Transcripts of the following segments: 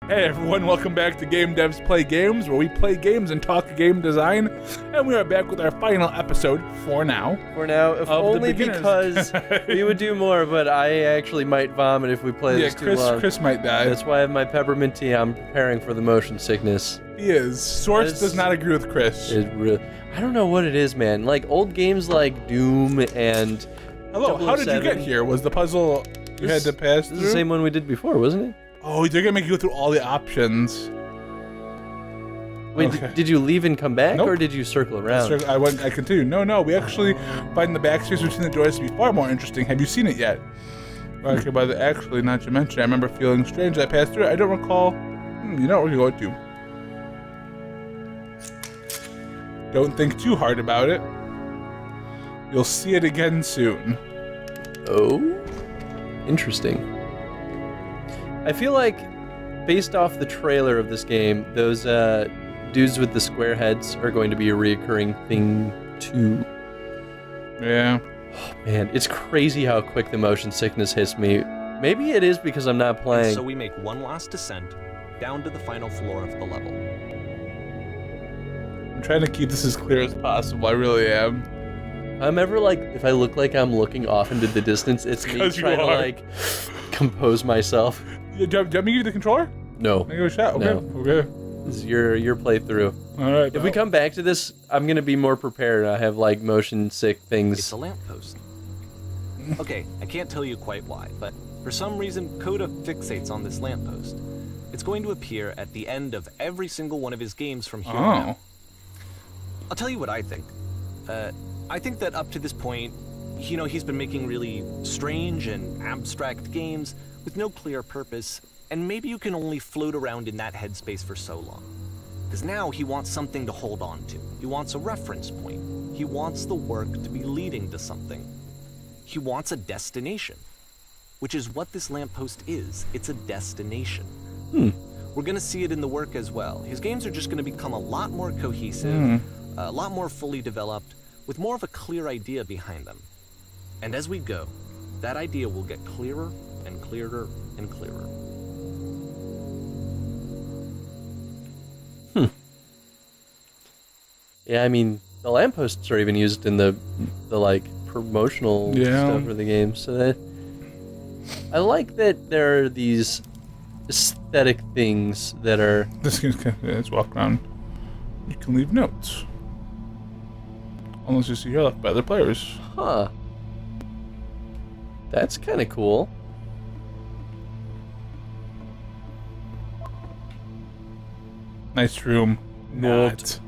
Hey everyone, welcome back to Game Devs Play Games, where we play games and talk game design. And we are back with our final episode, for now. If only because we would do more, but I actually might vomit if we play this too long. Chris might die. That's why I have my peppermint tea. I'm preparing for the motion sickness. He is. Source does not agree with Chris. I don't know what it is, man. Like, old games like Doom and Hello, how did you get here? Was the puzzle you had to pass through? This is the same one we did before, wasn't it? Oh, they're going to make you go through all the options. Wait, okay. Did you leave and come back, Nope. or did you circle around? I continued. No, we actually find the backspace between the doors to be far more interesting. Have you seen it yet? Okay, actually, not to mention, I remember feeling strange I passed through it. I don't recall. You know what we're going to. Don't think too hard about it. You'll see it again soon. Oh? Interesting. I feel like, based off the trailer of this game, those dudes with the square heads are going to be a reoccurring thing too. Yeah. Oh, man, it's crazy how quick the motion sickness hits me. Maybe it is because I'm not playing. So we make one last descent down to the final floor of the level. I'm trying to keep this as clear as possible. I really am. I'm ever like, if I look like I'm looking off into the distance, it's me trying to like compose myself. Do you want me to give you the controller? No. Can I give it a shot? Okay. No. Okay. This is your playthrough. All right. If we come back to this, I'm gonna be more prepared. I have like motion sick things. It's a lamppost. Okay, I can't tell you quite why, but for some reason, Coda fixates on this lamppost. It's going to appear at the end of every single one of his games from here on out. I'll tell you what I think. I think that up to this point, you know, he's been making really strange and abstract games with no clear purpose, and maybe you can only float around in that headspace for so long. Because now he wants something to hold on to. He wants a reference point. He wants the work to be leading to something. He wants a destination, which is what this lamppost is. It's a destination. We're going to see it in the work as well. His games are just going to become a lot more cohesive, a lot more fully developed, with more of a clear idea behind them. And as we go, that idea will get clearer and clearer and clearer. Yeah, I mean, the lampposts are even used in the like promotional stuff for the game. So that I like that there are these aesthetic things that are. Let's walk around. You can leave notes. Unless you see you're left by other players. Huh. That's kind of cool. Nice room. Not.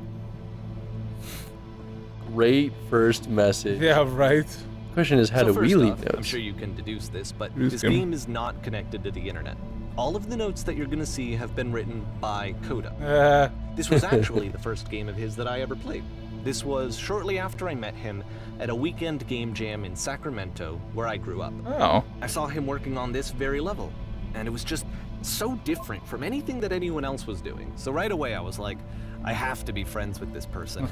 Great first message. Yeah, right. Question is, how do we leave notes? I'm sure you can deduce this, but this game is not connected to the internet. All of the notes that you're going to see have been written by Coda. This was actually the first game of his that I ever played. This was shortly after I met him at a weekend game jam in Sacramento, where I grew up. Oh. I saw him working on this very level, and it was just so different from anything that anyone else was doing. So right away I was like, I have to be friends with this person.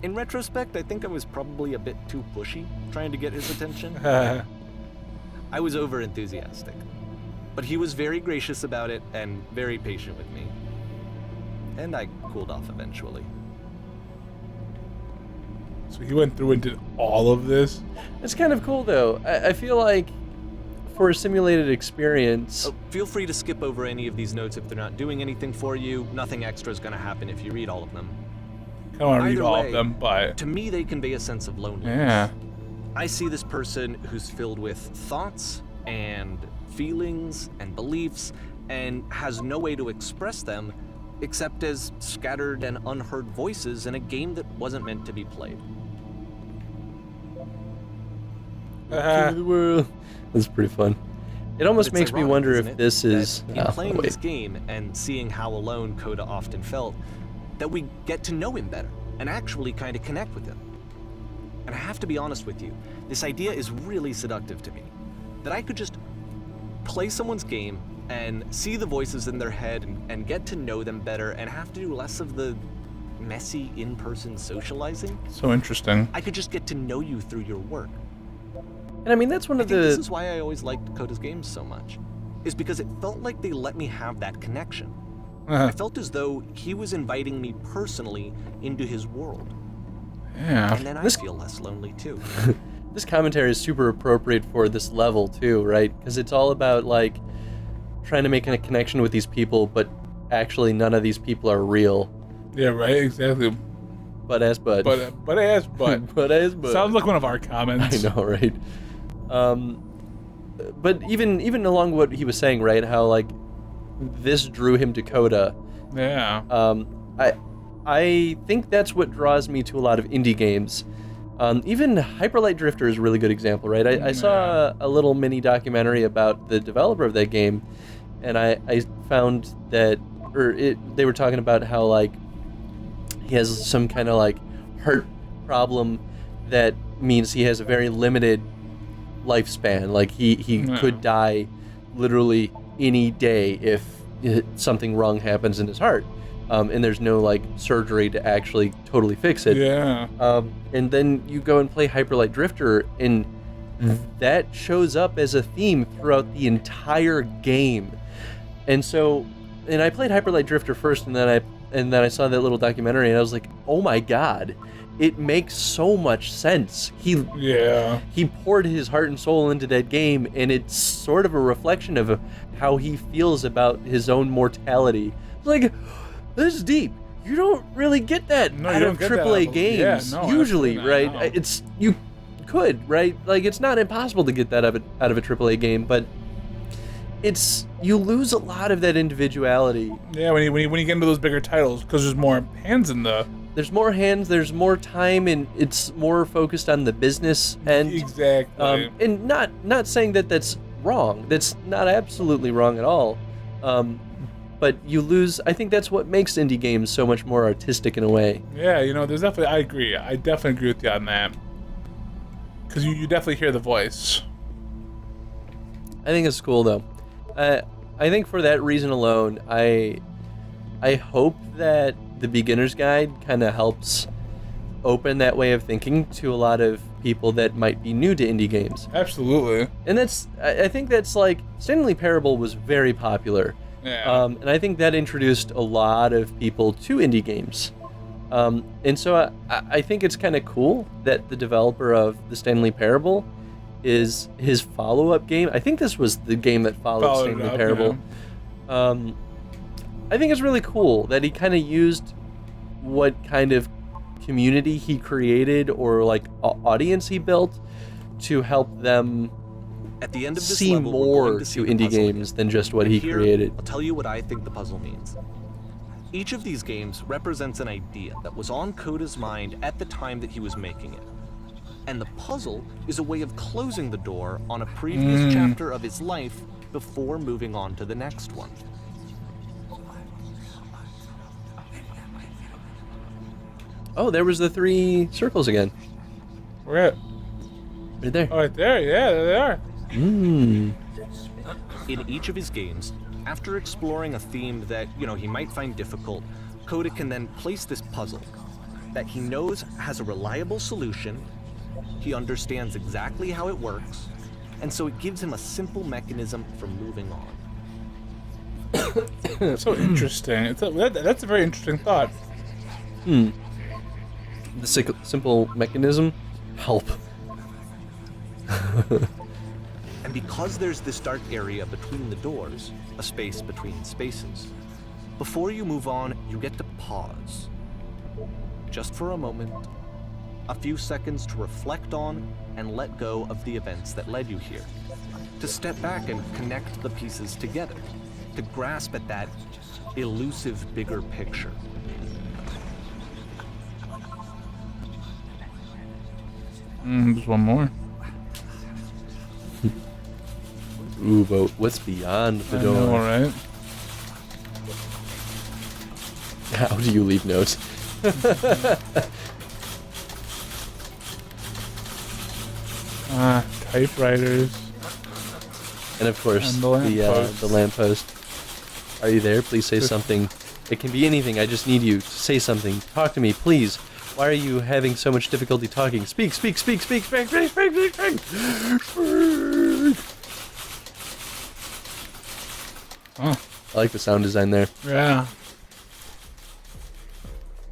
In retrospect, I think I was probably a bit too pushy, trying to get his attention. I was over-enthusiastic. But he was very gracious about it and very patient with me. And I cooled off eventually. So he went through and did all of this? It's kind of cool, though. I feel like for a simulated experience... Oh, feel free to skip over any of these notes if they're not doing anything for you. Nothing extra is going to happen if you read all of them. I don't want to read all of them, but... To me, they convey a sense of loneliness. Yeah. I see this person who's filled with thoughts and feelings and beliefs and has no way to express them except as scattered and unheard voices in a game that wasn't meant to be played. King of the world. That's pretty fun. It almost makes me wonder if this is... In playing this game and seeing how alone Coda often felt, that we get to know him better and actually kind of connect with him. And I have to be honest with you, this idea is really seductive to me. That I could just play someone's game and see the voices in their head and get to know them better and have to do less of the messy in-person socializing. So interesting. I could just get to know you through your work. And I mean, that's one of the... This is why I always liked Coda's games so much. is because it felt like they let me have that connection. Uh-huh. I felt as though he was inviting me personally into his world. Yeah. And then I feel less lonely too. This commentary is super appropriate for this level too, right? Because it's all about like trying to make a connection with these people, but actually none of these people are real. Yeah, right, exactly. But as bud. But as but. But as bud. Sounds like one of our comments. I know, right? But even along what he was saying, right? How like this drew him to Coda. Yeah. I think that's what draws me to a lot of indie games. Even Hyper Light Drifter is a really good example, right? I saw a little mini documentary about the developer of that game, and I found that, they were talking about how like he has some kind of like heart problem that means he has a very limited lifespan. Like he could die literally any day if something wrong happens in his heart. And there's no like surgery to actually totally fix it. Yeah. And then you go and play Hyper Light Drifter, and that shows up as a theme throughout the entire game. And I played Hyper Light Drifter first, and then I saw that little documentary, and I was like, oh my god, it makes so much sense. He poured his heart and soul into that game, and it's sort of a reflection of how he feels about his own mortality. Like, this is deep. You don't really get that out of AAA games usually, right? No. It's you could, right? Like, it's not impossible to get that out of a AAA game, but you lose a lot of that individuality. Yeah, when you get into those bigger titles, because there's more hands in the. There's more hands, there's more time, and it's more focused on the business end. Exactly. And not saying that that's wrong. That's not absolutely wrong at all. But you lose. I think that's what makes indie games so much more artistic in a way. Yeah, there's definitely. I agree. I definitely agree with you on that. Because you definitely hear the voice. I think it's cool though. I think for that reason alone, I hope that the beginner's guide kind of helps open that way of thinking to a lot of people that might be new to indie games. Absolutely. And I think that's like Stanley Parable was very popular. Yeah. And I think that introduced a lot of people to indie games. And so I think it's kind of cool that the developer of the Stanley Parable is his follow-up game. I think this was the game that followed Stanley Parable. Yeah. I think it's really cool that he kind of used what kind of community he created or like audience he built to help them at the end of this see level, more to indie games than just what he created. I'll tell you what I think the puzzle means. Each of these games represents an idea that was on Coda's mind at the time that he was making it. And the puzzle is a way of closing the door on a previous chapter of his life before moving on to the next one. Oh, there was the 3 circles again. Where at? Right there. Oh, right there. Yeah, there they are. In each of his games, after exploring a theme that, he might find difficult, Coda can then place this puzzle that he knows has a reliable solution, he understands exactly how it works, and so it gives him a simple mechanism for moving on. So interesting. That's a very interesting thought. The simple mechanism? Help. And because there's this dark area between the doors, a space between spaces, before you move on, you get to pause. Just for a moment, a few seconds to reflect on and let go of the events that led you here. To step back and connect the pieces together. To grasp at that elusive bigger picture. Just one more. Ooh, but what's beyond the door? All right. How do you leave notes? Typewriters. And of course, And the lamppost. Are you there? Please say something. It can be anything. I just need you to say something. Talk to me, please. Why are you having so much difficulty talking? Speak, speak, speak, speak, speak, speak, speak, speak, speak. Oh, I like the sound design there. yeah.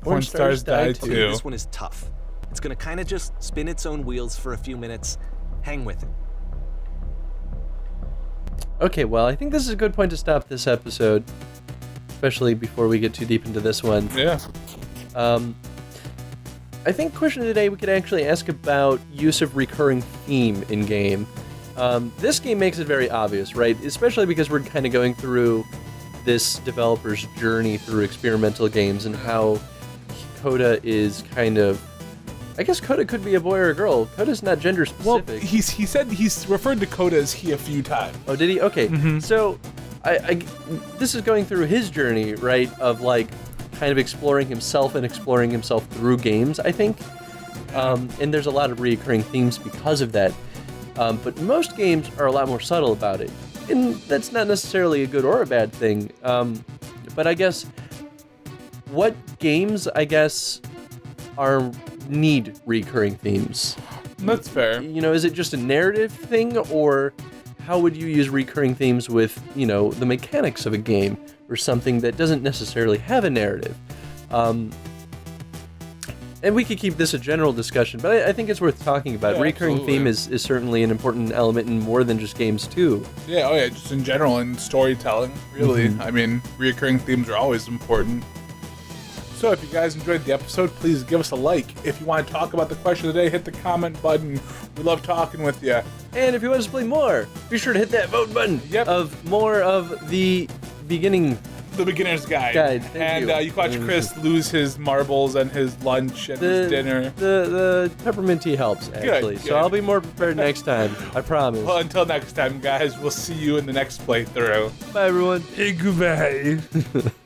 Porn stars die too. Okay, this one is tough. It's gonna kind of just spin its own wheels for a few minutes. Hang with it. Okay, well, I think this is a good point to stop this episode, especially before we get too deep into this one. Yeah. I think question of the day we could actually ask about use of recurring theme in game. This game makes it very obvious, right? Especially because we're kind of going through this developer's journey through experimental games and how Coda is kind of... I guess Coda could be a boy or a girl. Coda's not gender Well, specific. he said he's referred to Coda as he a few times. Oh, did he? Okay. Mhm. So, I this is going through his journey, right? Of like, kind of exploring himself and exploring himself through games, I think. And there's a lot of recurring themes because of that. But most games are a lot more subtle about it. And that's not necessarily a good or a bad thing. But I guess, what games, I guess, need recurring themes? That's fair. You know, is it just a narrative thing, or how would you use recurring themes with, you know, the mechanics of a game or something that doesn't necessarily have a narrative? And we could keep this a general discussion, but I think it's worth talking about. Yeah, Recurring absolutely. theme is certainly an important element in more than just games, too. Yeah, oh yeah, just in general in storytelling, really. Mhm. I mean, recurring themes are always important. So if you guys enjoyed the episode, please give us a like. If you want to talk about the question of the day, hit the comment button. We love talking with you. And if you want us to play more, be sure to hit that vote button Yep. of more of the beginning. The beginner's guide. Thank and you. You can watch Chris lose his marbles and his lunch and his dinner. The peppermint tea helps, actually. Good. So I'll be more prepared next time. I promise. Well, until next time, guys, we'll see you in the next playthrough. Bye, everyone. Hey, goodbye.